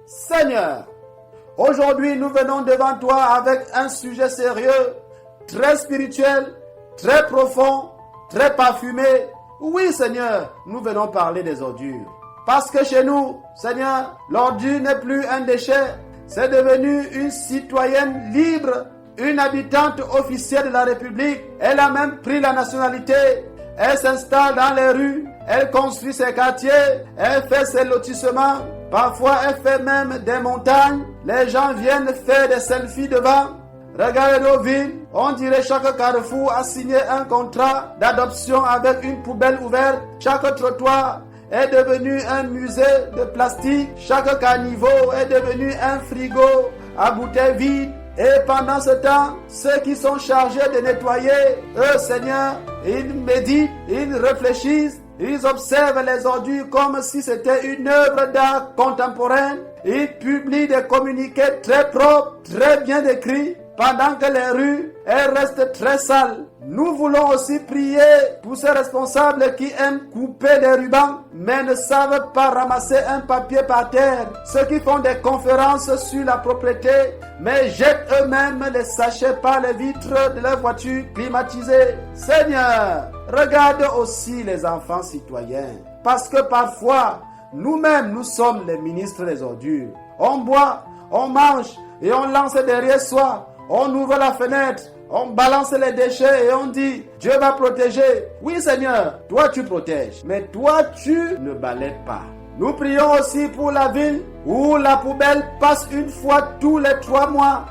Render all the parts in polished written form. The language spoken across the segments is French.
Seigneur, aujourd'hui nous venons devant toi avec un sujet sérieux, très spirituel, très profond, très parfumé. Oui Seigneur, nous venons parler des ordures. Parce que chez nous, Seigneur, l'ordure n'est plus un déchet, c'est devenu une citoyenne libre, une habitante officielle de la République. Elle a même pris la nationalité. Elle s'installe dans les rues, elle construit ses quartiers, elle fait ses lotissements. Parfois, elle fait même des montagnes. Les gens viennent faire des selfies devant. Regardez nos villes. On dirait chaque carrefour a signé un contrat d'adoption avec une poubelle ouverte. Chaque trottoir est devenu un musée de plastique. Chaque caniveau est devenu un frigo à bouteilles vides. Et pendant ce temps, ceux qui sont chargés de nettoyer, eux, Seigneur, ils méditent, ils réfléchissent, ils observent les ordures comme si c'était une œuvre d'art contemporaine. Ils publient des communiqués très propres, très bien décrits, pendant que les rues, elles restent très sales. Nous voulons aussi prier pour ces responsables qui aiment couper des rubans, mais ne savent pas ramasser un papier par terre. Ceux qui font des conférences sur la propriété, mais jettent eux-mêmes les sachets par les vitres de leur voiture climatisée. Seigneur, regarde aussi les enfants citoyens, parce que parfois, nous-mêmes, nous sommes les ministres des ordures. On boit, on mange et on lance derrière soi. On ouvre la fenêtre, on balance les déchets et on dit, Dieu va protéger. Oui Seigneur, toi tu protèges, mais toi tu ne balayes pas. Nous prions aussi pour la ville où la poubelle passe une fois tous les 3 mois.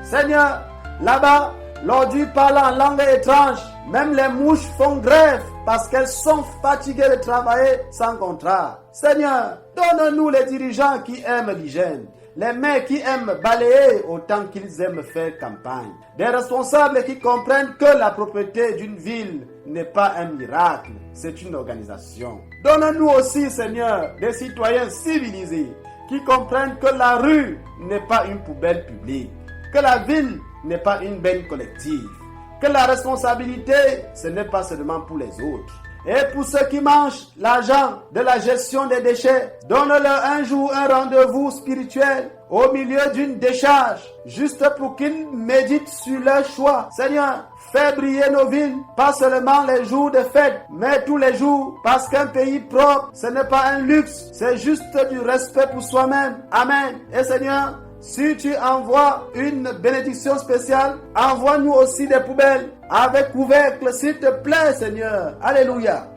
Seigneur, là-bas, l'ordure parle en langue étrange. Même les mouches font grève parce qu'elles sont fatiguées de travailler sans contrat. Seigneur, donne-nous les dirigeants qui aiment l'hygiène. Les maires qui aiment balayer autant qu'ils aiment faire campagne. Des responsables qui comprennent que la propriété d'une ville n'est pas un miracle, c'est une organisation. Donne-nous aussi, Seigneur, des citoyens civilisés qui comprennent que la rue n'est pas une poubelle publique, que la ville n'est pas une benne collective, que la responsabilité, ce n'est pas seulement pour les autres. Et pour ceux qui mangent l'argent de la gestion des déchets, donne-leur un jour un rendez-vous spirituel au milieu d'une décharge, juste pour qu'ils méditent sur leur choix. Seigneur, fais briller nos villes, pas seulement les jours de fête, mais tous les jours, parce qu'un pays propre, ce n'est pas un luxe, c'est juste du respect pour soi-même. Amen. Et Seigneur, si tu envoies une bénédiction spéciale, envoie-nous aussi des poubelles avec couvercle, s'il te plaît, Seigneur. Alléluia.